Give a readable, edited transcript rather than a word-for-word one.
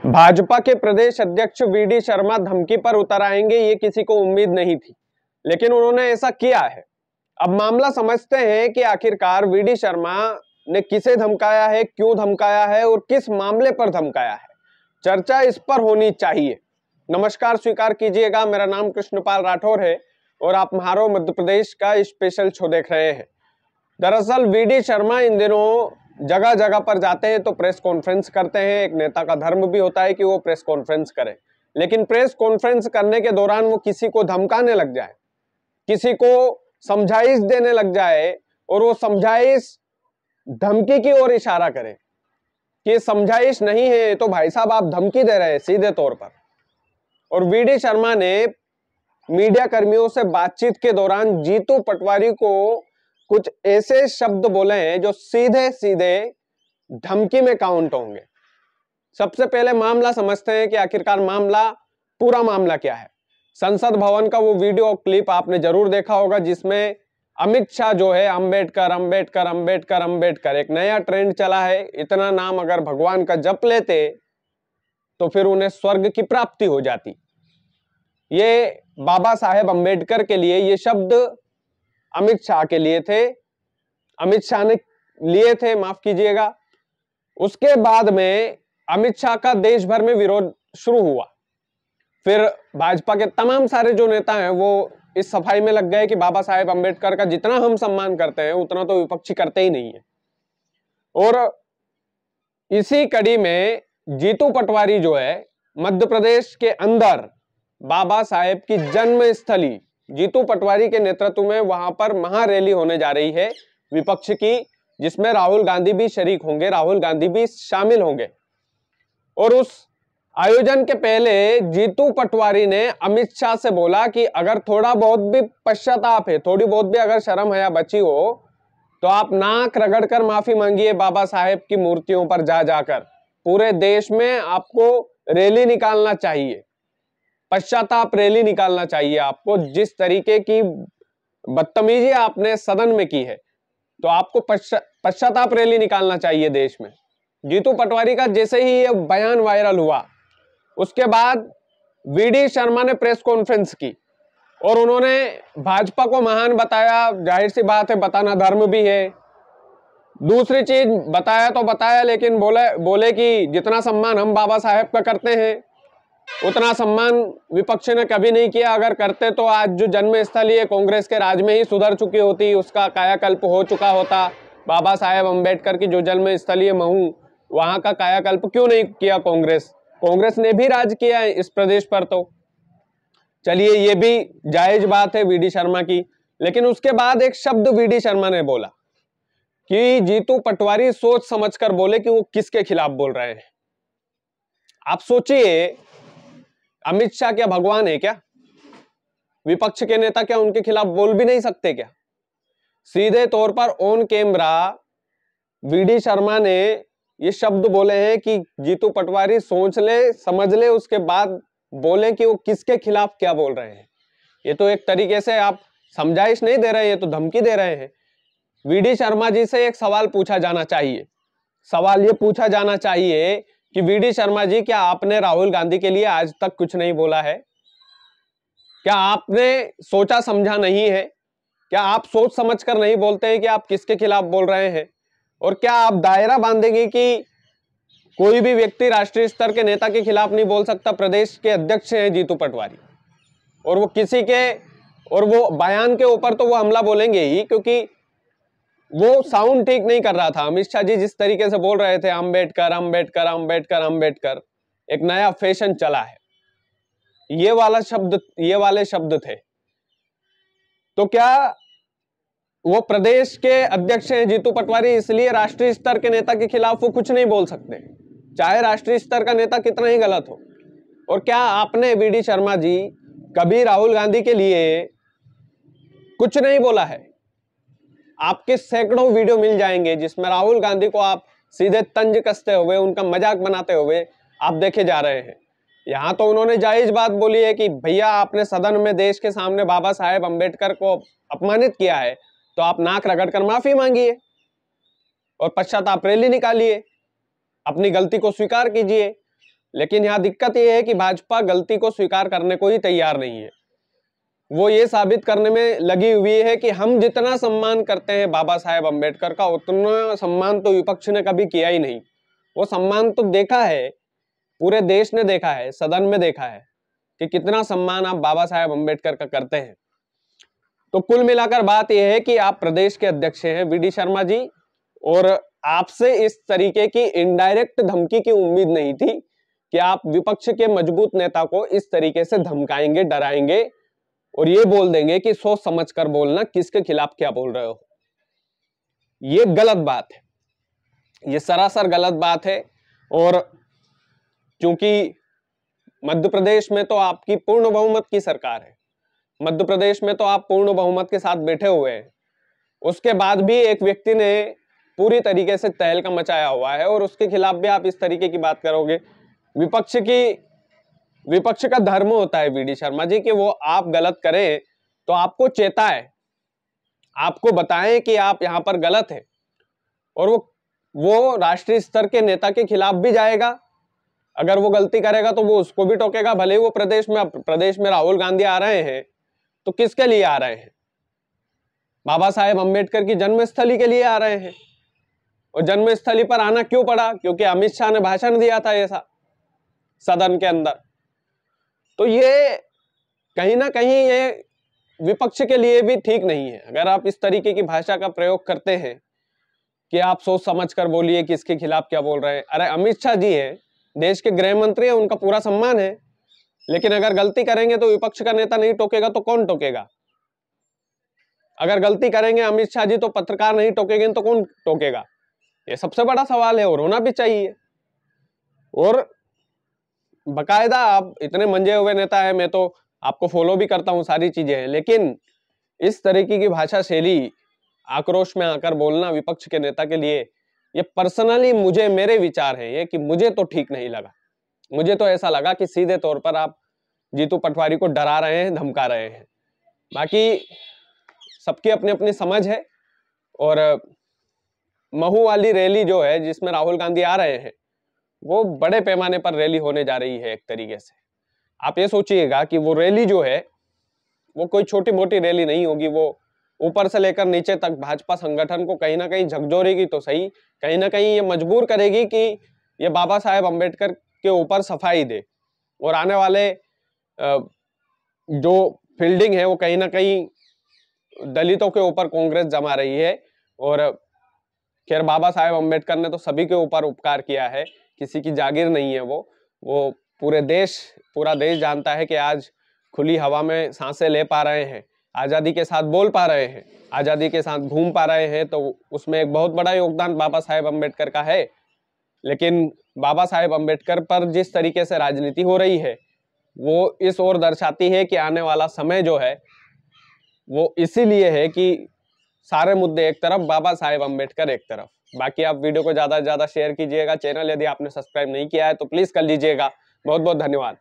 भाजपा के प्रदेश अध्यक्ष वीडी शर्मा धमकी पर उतर आएंगे, ये किसी को उम्मीद नहीं थी, लेकिन उन्होंने ऐसा किया है। अब मामला समझते हैं कि आखिरकार वीडी शर्मा ने किसे धमकाया है, क्यों धमकाया है और किस मामले पर धमकाया है। चर्चा इस पर होनी चाहिए। नमस्कार, स्वीकार कीजिएगा, मेरा नाम कृष्णपाल राठौर है और आप महारो मध्य प्रदेश का स्पेशल शो देख रहे हैं। दरअसल वीडी शर्मा इन दिनों जगह जगह पर जाते हैं तो प्रेस कॉन्फ्रेंस करते हैं। एक नेता का धर्म भी होता है कि वो प्रेस कॉन्फ्रेंस करे, लेकिन प्रेस कॉन्फ्रेंस करने के दौरान वो किसी को धमकाने लग जाए, किसी को समझाइश देने लग जाए और वो समझाइश धमकी की ओर इशारा करे कि समझाइश नहीं है, तो भाई साहब आप धमकी दे रहे हैं सीधे तौर पर। और वीडी शर्मा ने मीडिया कर्मियों से बातचीत के दौरान जीतू पटवारी को कुछ ऐसे शब्द बोले हैं जो सीधे सीधे धमकी में काउंट होंगे। सबसे पहले मामला समझते हैं कि आखिरकार पूरा मामला क्या है। संसद भवन का वो वीडियो क्लिप आपने जरूर देखा होगा, जिसमें अमित शाह जो है अंबेडकर अंबेडकर अंबेडकर अंबेडकर, एक नया ट्रेंड चला है। इतना नाम अगर भगवान का जप लेते तो फिर उन्हें स्वर्ग की प्राप्ति हो जाती। ये बाबा साहेब अंबेडकर के लिए ये शब्द अमित शाह के लिए थे, अमित शाह ने लिए थे, माफ कीजिएगा। उसके बाद में अमित शाह का देश भर में विरोध शुरू हुआ। फिर भाजपा के तमाम सारे जो नेता हैं वो इस सफाई में लग गए कि बाबा साहेब अंबेडकर का जितना हम सम्मान करते हैं उतना तो विपक्षी करते ही नहीं है। और इसी कड़ी में जीतू पटवारी जो है मध्य प्रदेश के अंदर बाबा साहेब की जन्म स्थली जीतू पटवारी के नेतृत्व में वहां पर महारैली होने जा रही है विपक्ष की, जिसमें राहुल गांधी भी शरीक होंगे, राहुल गांधी भी शामिल होंगे। और उस आयोजन के पहले जीतू पटवारी ने अमित शाह से बोला कि अगर थोड़ा बहुत भी पश्चाताप है, थोड़ी बहुत भी अगर शर्म हया बची हो, तो आप नाक रगड़कर माफी मांगिए बाबा साहेब की मूर्तियों पर जा जाकर। पूरे देश में आपको रैली निकालना चाहिए, पश्चाताप रैली निकालना चाहिए आपको। जिस तरीके की बदतमीजी आपने सदन में की है, तो आपको पश्चाताप रैली निकालना चाहिए देश में। जीतू पटवारी का जैसे ही ये बयान वायरल हुआ, उसके बाद वीडी शर्मा ने प्रेस कॉन्फ्रेंस की और उन्होंने भाजपा को महान बताया। जाहिर सी बात है, बताना धर्म भी है। दूसरी चीज बताया तो बताया, लेकिन बोले कि जितना सम्मान हम बाबा साहेब का करते हैं उतना सम्मान विपक्ष ने कभी नहीं किया। अगर करते तो आज जो जन्म स्थली है कांग्रेस के राज में ही सुधर चुकी होती, उसका कायाकल्प हो चुका होता। बाबा साहेब अंबेडकर की जो जन्म स्थली है महू, वहां का कायाकल्प क्यों नहीं किया कांग्रेस ने भी राज किया है इस प्रदेश पर। तो चलिए, ये भी जायज बात है वीडी शर्मा की। लेकिन उसके बाद एक शब्द वीडी शर्मा ने बोला कि जीतू पटवारी सोच समझकर बोले कि वो किसके खिलाफ बोल रहे हैं। आप सोचिए, अमित शाह क्या भगवान है क्या? विपक्ष के नेता क्या उनके खिलाफ बोल भी नहीं सकते क्या? सीधे तौर पर ऑन कैमरा वीडी शर्मा ने ये शब्द बोले हैं कि जीतू पटवारी सोच ले, समझ ले, उसके बाद बोले कि वो किसके खिलाफ क्या बोल रहे हैं। ये तो एक तरीके से आप समझाइश नहीं दे रहे हैं, तो धमकी दे रहे हैं। वीडी शर्मा जी से एक सवाल पूछा जाना चाहिए। सवाल ये पूछा जाना चाहिए कि वीडी शर्मा जी, क्या आपने राहुल गांधी के लिए आज तक कुछ नहीं बोला है? क्या आपने सोचा समझा नहीं है? क्या आप सोच समझकर नहीं बोलते हैं कि आप किसके खिलाफ बोल रहे हैं? और क्या आप दायरा बांधेंगे कि कोई भी व्यक्ति राष्ट्रीय स्तर के नेता के खिलाफ नहीं बोल सकता? प्रदेश के अध्यक्ष हैं जीतू पटवारी, और वो किसी के और वो बयान के ऊपर तो वो हमला बोलेंगे ही, क्योंकि वो साउंड ठीक नहीं कर रहा था। अमित शाह जी जिस तरीके से बोल रहे थे अंबेडकर अंबेडकर अंबेडकर अंबेडकर, एक नया फैशन चला है, ये वाले शब्द थे। तो क्या वो प्रदेश के अध्यक्ष हैं जीतू पटवारी, इसलिए राष्ट्रीय स्तर के नेता के खिलाफ वो कुछ नहीं बोल सकते, चाहे राष्ट्रीय स्तर का नेता कितना ही गलत हो? और क्या आपने वीडी शर्मा जी कभी राहुल गांधी के लिए कुछ नहीं बोला है? आपके सैकड़ों वीडियो मिल जाएंगे जिसमें राहुल गांधी को आप सीधे तंज कसते हुए, उनका मजाक बनाते हुए आप देखे जा रहे हैं। यहां तो उन्होंने जायज बात बोली है कि भैया आपने सदन में देश के सामने बाबा साहेब अंबेडकर को अपमानित किया है, तो आप नाक रगड़कर माफी मांगिए और पश्चाताप रैली निकालिए, अपनी गलती को स्वीकार कीजिए। लेकिन यहाँ दिक्कत ये है कि भाजपा गलती को स्वीकार करने को ही तैयार नहीं है। वो ये साबित करने में लगी हुई है कि हम जितना सम्मान करते हैं बाबा साहेब अम्बेडकर का, उतना सम्मान तो विपक्ष ने कभी किया ही नहीं। वो सम्मान तो देखा है, पूरे देश ने देखा है, सदन में देखा है कि कितना सम्मान आप बाबा साहेब अम्बेडकर का करते हैं। तो कुल मिलाकर बात यह है कि आप प्रदेश के अध्यक्ष हैं वीडी शर्मा जी, और आपसे इस तरीके की इनडायरेक्ट धमकी की उम्मीद नहीं थी कि आप विपक्ष के मजबूत नेता को इस तरीके से धमकाएंगे, डराएंगे और ये बोल देंगे कि सोच समझकर बोलना, किसके खिलाफ क्या बोल रहे हो। ये गलत बात है, ये सरासर गलत बात है। और क्योंकि मध्य प्रदेश में तो आपकी पूर्ण बहुमत की सरकार है, मध्य प्रदेश में तो आप पूर्ण बहुमत के साथ बैठे हुए हैं, उसके बाद भी एक व्यक्ति ने पूरी तरीके से तहलका मचाया हुआ है और उसके खिलाफ भी आप इस तरीके की बात करोगे। विपक्ष का धर्म होता है वीडी शर्मा जी कि वो आप गलत करें तो आपको चेताए, आपको बताएं कि आप यहाँ पर गलत है, और वो राष्ट्रीय स्तर के नेता के खिलाफ भी जाएगा। अगर वो गलती करेगा तो वो उसको भी टोकेगा। भले ही वो प्रदेश में राहुल गांधी आ रहे हैं तो किसके लिए आ रहे हैं? बाबा साहेब अम्बेडकर की जन्मस्थली के लिए आ रहे हैं। और जन्मस्थली पर आना क्यों पड़ा? क्योंकि अमित शाह ने भाषण दिया था ऐसा सदन के अंदर। तो ये कहीं ना कहीं ये विपक्ष के लिए भी ठीक नहीं है। अगर आप इस तरीके की भाषा का प्रयोग करते हैं कि आप सोच समझ कर बोलिए किसके खिलाफ क्या बोल रहे हैं। अरे अमित शाह जी है, देश के गृह मंत्री है, उनका पूरा सम्मान है, लेकिन अगर गलती करेंगे तो विपक्ष का नेता नहीं टोकेगा तो कौन टोकेगा? अगर गलती करेंगे अमित शाह जी तो पत्रकार नहीं टोकेंगे तो कौन टोकेगा? ये सबसे बड़ा सवाल है और होना भी चाहिए। और बकायदा आप इतने मंजे हुए नेता है, मैं तो आपको फॉलो भी करता हूं, सारी चीजें हैं, लेकिन इस तरीके की भाषा शैली, आक्रोश में आकर बोलना विपक्ष के नेता के लिए, ये पर्सनली मेरे विचार है ये कि मुझे तो ठीक नहीं लगा। मुझे तो ऐसा लगा कि सीधे तौर पर आप जीतू पटवारी को डरा रहे हैं, धमका रहे हैं। बाकी सबकी अपनी अपनी समझ है। और महू वाली रैली जो है जिसमें राहुल गांधी आ रहे हैं, वो बड़े पैमाने पर रैली होने जा रही है एक तरीके से। आप ये सोचिएगा कि वो रैली जो है वो कोई छोटी मोटी रैली नहीं होगी। वो ऊपर से लेकर नीचे तक भाजपा संगठन को कहीं ना कहीं झकझोरेगी तो सही, कहीं ना कहीं ये मजबूर करेगी कि ये बाबा साहेब अम्बेडकर के ऊपर सफाई दे। और आने वाले जो फील्डिंग है वो कहीं ना कहीं दलितों के ऊपर कांग्रेस जमा रही है। और खैर बाबा साहेब अम्बेडकर ने तो सभी के ऊपर उपकार किया है, किसी की जागीर नहीं है वो पूरा देश जानता है कि आज खुली हवा में सांसें ले पा रहे हैं, आज़ादी के साथ बोल पा रहे हैं, आज़ादी के साथ घूम पा रहे हैं। तो उसमें एक बहुत बड़ा योगदान बाबा साहेब अम्बेडकर का है। लेकिन बाबा साहेब अम्बेडकर पर जिस तरीके से राजनीति हो रही है वो इस ओर दर्शाती है कि आने वाला समय जो है वो इसीलिए है कि सारे मुद्दे एक तरफ, बाबा साहेब अम्बेडकर एक तरफ। बाकी आप वीडियो को ज़्यादा से ज़्यादा शेयर कीजिएगा। चैनल यदि आपने सब्सक्राइब नहीं किया है तो प्लीज़ कर लीजिएगा। बहुत बहुत धन्यवाद।